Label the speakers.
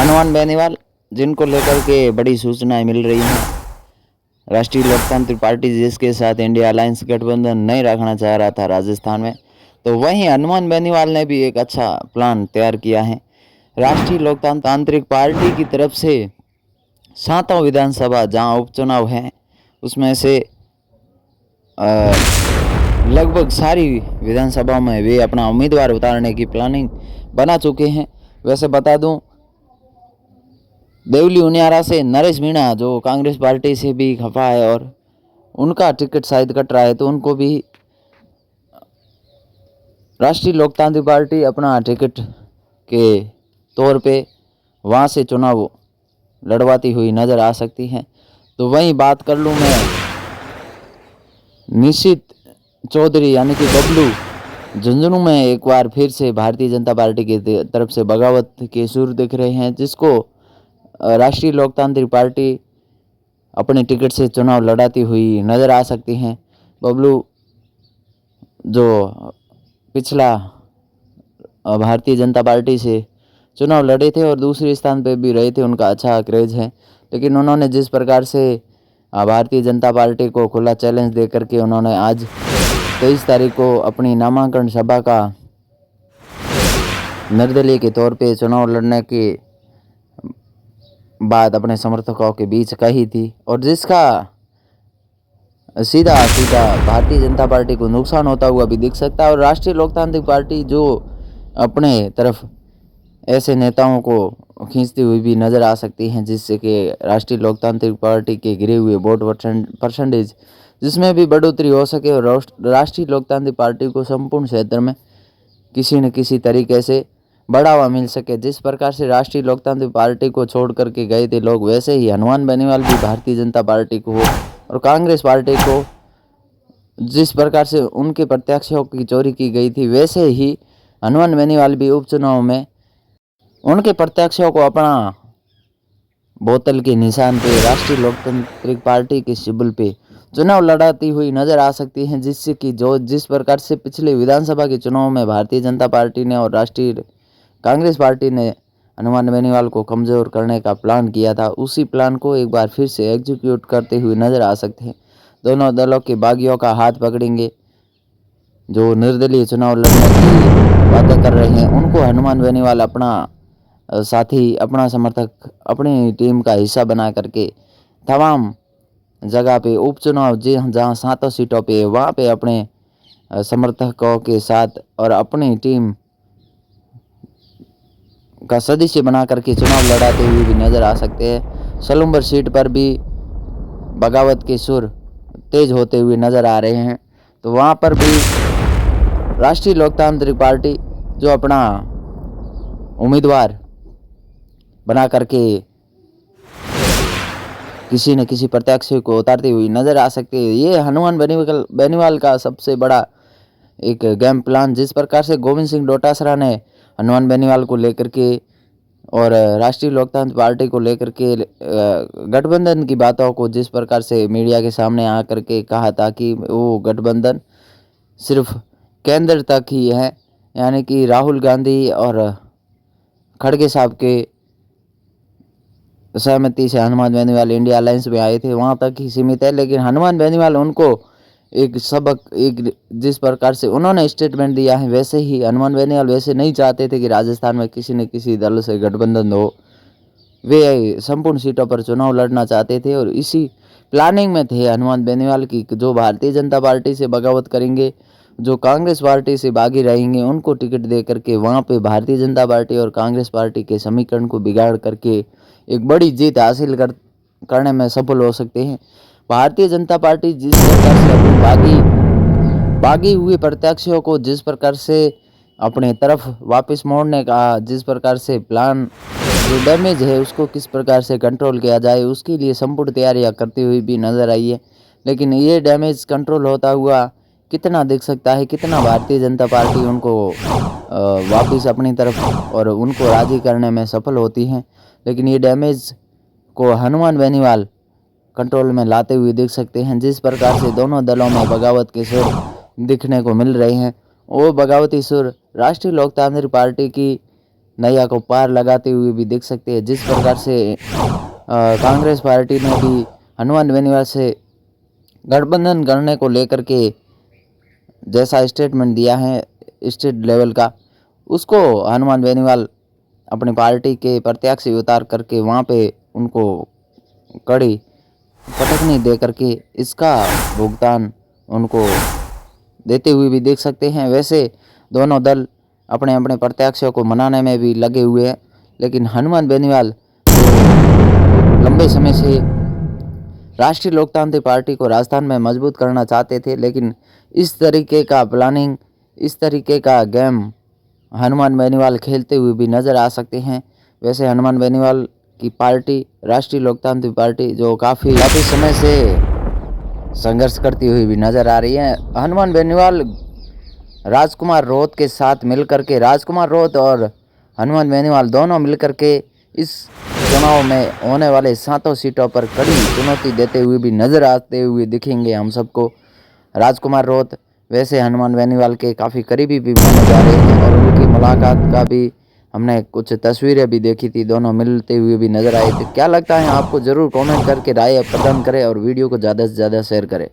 Speaker 1: हनुमान बेनीवाल, जिनको लेकर के बड़ी सूचनाएं मिल रही हैं। राष्ट्रीय लोकतांत्रिक पार्टी जिसके साथ इंडिया अलायंस गठबंधन नहीं रखना चाह रहा था राजस्थान में, तो वहीं हनुमान बेनीवाल ने भी एक अच्छा प्लान तैयार किया है। राष्ट्रीय लोकतांत्रिक पार्टी की तरफ से 7वां विधानसभा जहां उपचुनाव है, उसमें से लगभग सारी विधानसभाओं में वे अपना उम्मीदवार उतारने की प्लानिंग बना चुके हैं। वैसे बता दूं, देवली उनियारा से नरेश मीणा जो कांग्रेस पार्टी से भी खफा है और उनका टिकट शायद कट रहा है, तो उनको भी राष्ट्रीय लोकतांत्रिक पार्टी अपना टिकट के तौर पे वहाँ से चुनाव लड़वाती हुई नज़र आ सकती है। तो वहीं बात कर लूँ मैं निशित चौधरी यानी कि बबलू, झुंझुनू में एक बार फिर से भारतीय जनता पार्टी की तरफ से बगावत के सुर दिख रहे हैं, जिसको राष्ट्रीय लोकतांत्रिक पार्टी अपने टिकट से चुनाव लड़ाती हुई नज़र आ सकती हैं। बबलू जो पिछला भारतीय जनता पार्टी से चुनाव लड़े थे और दूसरे स्थान पर भी रहे थे, उनका अच्छा क्रेज है, लेकिन उन्होंने जिस प्रकार से भारतीय जनता पार्टी को खुला चैलेंज दे करके उन्होंने आज 23 तारीख को अपनी नामांकन सभा का निर्दलीय के तौर पे चुनाव लड़ने के बाद अपने समर्थकों के बीच कही थी, और जिसका सीधा भारतीय जनता पार्टी को नुकसान होता हुआ भी दिख सकता है। और राष्ट्रीय लोकतांत्रिक पार्टी जो अपने तरफ ऐसे नेताओं को खींचती हुई भी नज़र आ सकती हैं, जिससे कि राष्ट्रीय लोकतांत्रिक पार्टी के गिरे हुए वोट परसेंटेज जिसमें भी बढ़ोतरी हो सके और राष्ट्रीय लोकतांत्रिक पार्टी को संपूर्ण क्षेत्र में किसी न किसी तरीके से बढ़ावा मिल सके। जिस प्रकार से राष्ट्रीय लोकतांत्रिक पार्टी को छोड़ करके गए थे लोग, वैसे ही हनुमान बेनीवाल भी भारतीय जनता पार्टी को और कांग्रेस पार्टी को जिस प्रकार से उनके प्रत्याशियों की चोरी की गई थी, वैसे ही हनुमान बेनीवाल भी उपचुनाव में उनके प्रत्याशियों को अपना बोतल के निशान पे राष्ट्रीय लोकतांत्रिक पार्टी के सिंबल पे चुनाव लड़ाती हुई नजर आ सकती हैं, जिससे कि जो जिस प्रकार से पिछले विधानसभा के चुनाव में भारतीय जनता पार्टी ने और राष्ट्रीय कांग्रेस पार्टी ने हनुमान बेनीवाल को कमज़ोर करने का प्लान किया था, उसी प्लान को एक बार फिर से एग्जीक्यूट करते हुए नजर आ सकते हैं। दोनों दलों के बागियों का हाथ पकड़ेंगे, जो निर्दलीय चुनाव लड़ने की बातें कर रहे हैं उनको हनुमान बेनीवाल अपना साथी, अपना समर्थक, अपनी टीम का हिस्सा बना करके तमाम जगह पे उपचुनाव जहाँ 7 सीटों पे वहाँ पे अपने समर्थकों के साथ और अपनी टीम का सदस्य बना करके चुनाव लड़ाते हुए भी नज़र आ सकते हैं। सलूम्बर सीट पर भी बगावत के सुर तेज होते हुए नज़र आ रहे हैं, तो वहाँ पर भी राष्ट्रीय लोकतांत्रिक पार्टी जो अपना उम्मीदवार बना करके किसी न किसी प्रत्याशी को उतारती हुई नज़र आ सकती है। ये हनुमान बेनीवाल का सबसे बड़ा एक गेम प्लान, जिस प्रकार से गोविंद सिंह डोटासरा ने हनुमान बेनीवाल को लेकर के और राष्ट्रीय लोकतांत्रिक पार्टी को लेकर के गठबंधन की बातों को जिस प्रकार से मीडिया के सामने आ करके कहा था कि वो गठबंधन सिर्फ केंद्र तक ही है, यानी कि राहुल गांधी और खड़गे साहब के सहमति से हनुमान बेनीवाल इंडिया अलायंस में आए थे, वहाँ तक ही सीमित है। लेकिन हनुमान बेनीवाल उनको एक सबक, एक जिस प्रकार से उन्होंने स्टेटमेंट दिया है, वैसे ही हनुमान बेनीवाल वैसे नहीं चाहते थे कि राजस्थान में किसी न किसी दल से गठबंधन हो, वे संपूर्ण सीटों पर चुनाव लड़ना चाहते थे और इसी प्लानिंग में थे हनुमान बेनीवाल की, जो भारतीय जनता पार्टी से बगावत करेंगे, जो कांग्रेस पार्टी से बागी रहेंगे, उनको टिकट दे करके वहाँ पे भारतीय जनता पार्टी और कांग्रेस पार्टी के समीकरण को बिगाड़ करके एक बड़ी जीत हासिल करने में सफल हो सकते हैं। भारतीय जनता पार्टी जिस प्रकार से अपने बागी हुए प्रत्याशियों को जिस प्रकार से अपने तरफ वापस मोड़ने का जिस प्रकार से प्लान, जो डैमेज है उसको किस प्रकार से कंट्रोल किया जाए, उसके लिए संपूर्ण तैयारियां करती हुई भी नजर आई है। लेकिन ये डैमेज कंट्रोल होता हुआ कितना दिख सकता है, कितना भारतीय जनता पार्टी उनको वापस अपनी तरफ और उनको राजी करने में सफल होती है, लेकिन ये डैमेज को हनुमान बेनीवाल कंट्रोल में लाते हुए देख सकते हैं। जिस प्रकार से दोनों दलों में बगावत के सुर दिखने को मिल रहे हैं, वो बगावती सुर राष्ट्रीय लोकतांत्रिक पार्टी की नैया को पार लगाते हुए भी देख सकते हैं। जिस प्रकार से कांग्रेस पार्टी ने भी हनुमान बेनीवाल से गठबंधन करने को लेकर के जैसा स्टेटमेंट दिया है स्टेट लेवल का, उसको हनुमान बेनीवाल अपनी पार्टी के प्रत्याशी उतार करके वहाँ पे उनको कड़ी पटकनी दे करके इसका भुगतान उनको देते हुए भी देख सकते हैं। वैसे दोनों दल अपने अपने प्रत्याशियों को मनाने में भी लगे हुए हैं, लेकिन हनुमान बेनीवाल लंबे समय से राष्ट्रीय लोकतांत्रिक पार्टी को राजस्थान में मजबूत करना चाहते थे, लेकिन इस तरीके का प्लानिंग, इस तरीके का गेम हनुमान बेनीवाल खेलते हुए भी नज़र आ सकते हैं। वैसे हनुमान बेनीवाल की पार्टी राष्ट्रीय लोकतांत्रिक पार्टी जो काफ़ी समय से संघर्ष करती हुई भी नज़र आ रही है। हनुमान बेनीवाल राजकुमार रोत के साथ मिलकर के, राजकुमार रोत और हनुमान बेनीवाल दोनों मिलकर के इस चुनाव में होने वाले 7 सीटों पर कड़ी चुनौती देते हुए भी नज़र आते हुए दिखेंगे हम सबको। राजकुमार रोत वैसे हनुमान बेनीवाल के काफ़ी करीबी भी माने जा रहे हैं और उनकी मुलाकात का भी हमने कुछ तस्वीरें भी देखी थी, दोनों मिलते हुए भी नज़र आए थे। क्या लगता है आपको, ज़रूर कमेंट करके राय प्रदान करें और वीडियो को ज़्यादा से ज़्यादा शेयर करें।